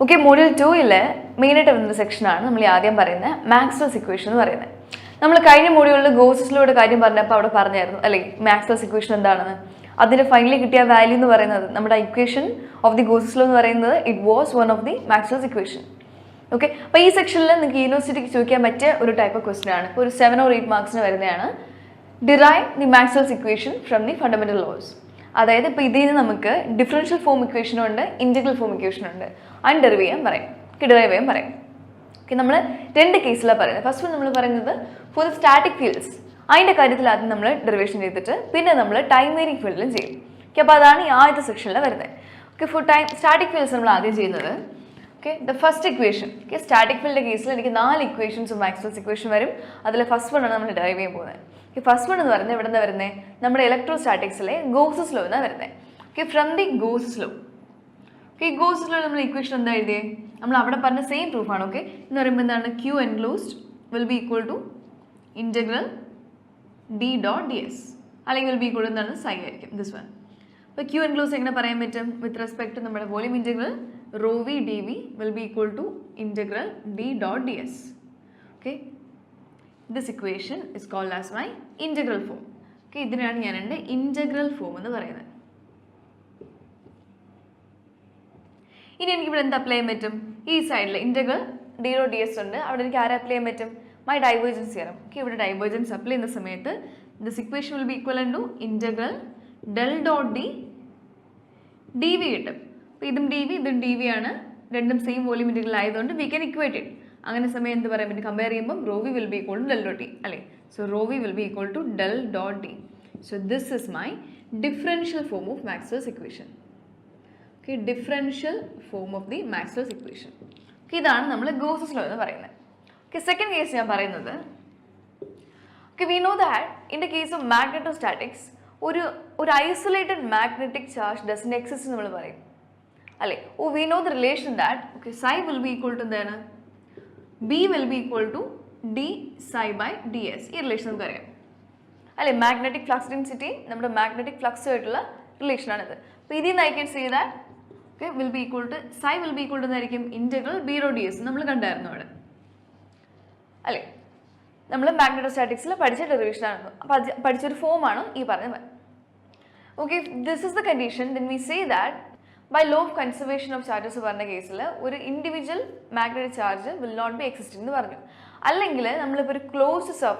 Okay, module 2 മെയിനായിട്ട് വരുന്ന സെക്ഷനാണ് നമ്മൾ ആദ്യം പറയുന്നത് മാക്സ്വെൽസ് ഇക്വേഷൻ എന്ന് പറയുന്നത്. നമ്മൾ കഴിഞ്ഞ മോഡ്യൂളിൽ ഗോസസിലൂടെ കാര്യം പറഞ്ഞപ്പോൾ അവിടെ പറഞ്ഞായിരുന്നു അല്ലേ മാക്സ്വെൽസ് ഇക്വേഷൻ എന്താണെന്ന്. അതിന് ഫൈനലി കിട്ടിയ വാല്യൂ എന്ന് പറയുന്നത് നമ്മുടെ equation of the Gauss's law എന്ന് പറയുന്നത് it was one of the Maxwell's equation. Okay, അപ്പോൾ ഈ സെക്ഷനിൽ നിങ്ങൾക്ക് യൂണിവേഴ്സിറ്റിക്ക് ചോദിക്കാൻ പറ്റിയ ഒരു ടൈപ്പ് ഓഫ് ക്വസ്റ്റൻ ആണ്. ഇപ്പോൾ ഒരു 7 or 8 മാർക്സിന് വരുന്നതാണ്. Derive the Maxwell's equation from the fundamental laws. അതായത് ഇപ്പോൾ ഇതിൽ നിന്ന് നമുക്ക് ഡിഫറൻഷ്യൽ ഫോം ഇക്വേഷനും ഉണ്ട്, ഇൻറ്റഗ്രൽ ഫോം ഇക്വേഷൻ ഉണ്ട്. അതിന് ഡെറിവ് ചെയ്യാൻ പറയും, ഡിറൈവ് ചെയ്യാൻ പറയും. ഓക്കെ, നമ്മൾ 2 കേസിലാണ് പറയുന്നത്. ഫസ്റ്റ് നമ്മൾ പറയുന്നത് ഫോർ ദി സ്റ്റാറ്റിക് ഫീൽഡ്സ്. അതിൻ്റെ കാര്യത്തിൽ ആദ്യം നമ്മൾ ഡെറിവേഷൻ ചെയ്തിട്ട് പിന്നെ നമ്മൾ ടൈം വേരിങ് ഫീൽഡിലും ചെയ്യും. ഓക്കെ, അപ്പോൾ അതാണ് ഈ ആദ്യത്തെ സെക്ഷനിൽ വരുന്നത്. ഓക്കെ, ഫോർ സ്റ്റാറ്റിക് ഫീൽഡ്സ് നമ്മൾ ആദ്യം ചെയ്യുന്നത് okay the first equation. Okay, static ഫീൽഡിൻ്റെ കേസിൽ എനിക്ക് 4 ഇക്വേഷൻസും മാക്സ്വെൽസ് ഇക്വേഷൻ വരും. അതിൽ ഫസ്റ്റ് വൺ ആണ് നമ്മൾ ഡെറൈവ് ചെയ്യാൻ പോകുന്നത്. ഓക്കെ, ഫസ്റ്റ് വൺ എന്ന് പറയുന്നത് എവിടെ നിന്നാണ് വരുന്നത്? നമ്മുടെ ഇലക്ട്രോസ്റ്റാറ്റിക്സിലെ ഗോസസ് ലോ എന്നാണ് വരുന്നത്. Okay, from the Gauss's law. Okay, ഈ ഗോസസ് ലോ നമ്മൾ ഇക്വേഷൻ എന്താ എഴുതിയേ? നമ്മൾ അവിടെ പറഞ്ഞ സെയിം പ്രൂഫാണ്. ഓക്കെ, എന്ന് പറയുമ്പോൾ എന്താണ്? Q enclosed will be equal to integral D dot D S, അല്ലെങ്കിൽ വിൽ ബി ഈക്വൽ എന്താണ്? സൈ ആയിരിക്കും ദിസ് വൺ. അപ്പോൾ ക്യൂ എൻക്ലോസ് എങ്ങനെ പറയാൻ പറ്റും? വിത്ത് റെസ്പെക്ട് ടു നമ്മുടെ volume integral rho V D V will be equal to integral D dot D S. Okay, this equation is called as my integral form. Okay, ഇതിനാണ് ഞാൻ എൻ്റെ integral form എന്ന് പറയുന്നത്. ഇനി എനിക്കിവിടെ എന്ത് അപ്ലൈ ചെയ്യാൻ പറ്റും? ഈ സൈഡിൽ integral D dot D S ഉണ്ട്, അവിടെ എനിക്ക് ആരെ അപ്ലൈ ചെയ്യാൻ പറ്റും? My divergence theorem. ഓക്കെ, ഇവിടെ ഡൈവേർജൻസ് അപ്ലൈ ചെയ്യുന്ന സമയത്ത് this equation will be equal to integral del dot D D V കിട്ടും. അപ്പോൾ ഇതും ഡി വി ഇതും ഡി വി ആണ്, രണ്ടും സെയിം വോളിയം ഇൻറ്റഗ്രൽ ആയതുകൊണ്ട് വി ക്യാൻ ഇക്വേറ്റ് ഇറ്റ്. അങ്ങനെ സമയം എന്ത് പറയാൻ പറ്റും? കമ്പയർ ചെയ്യുമ്പോൾ rho V will be equal to del dot D അല്ലേ? So rho V will be equal to del dot D. So this is my differential form of Maxwell's equation. Okay, differential form of the Maxwell's equation. Okay, ഇതാണ് നമ്മൾ Gauss's law എന്ന് പറയുന്നത്. Okay, second case ഞാൻ പറയുന്നത് okay we know that in the case of magnetostatics ഒരു isolated magnetic charge doesn't exist നമ്മൾ പറയും അല്ലേ? Oh we know the relation that okay psi will be equal to എന്താണ്? B will be equal to D psi by D S. ഈ relation നമുക്കറിയാം അല്ലേ? Magnetic flux density നമ്മുടെ magnetic flux ആയിട്ടുള്ള റിലേഷനാണിത്. അപ്പോൾ ഇതിൽ നിന്ന് I can see that okay will be equal to psi will be equal to എന്നായിരിക്കും ഇൻറ്റഗ്രൽ ബി ഡോ ഡി എസ്. നമ്മൾ കണ്ടായിരുന്നു അവിടെ അല്ലേ? നമ്മൾ മാഗ്നറ്റോസ്റ്റാറ്റിക്സിൽ പഠിച്ച ഡെറിവേഷനാണ്, പഠിച്ചൊരു ഫോമാണ് ഈ പറഞ്ഞത്. Okay, this is the condition then we say that by law of conservation of charges പറഞ്ഞ കേസിൽ ഒരു individual magnetic charge will not be existing എന്ന് പറഞ്ഞു. അല്ലെങ്കിൽ നമ്മളിപ്പോൾ ഒരു ക്ലോസ്ഡ് സർഫസ്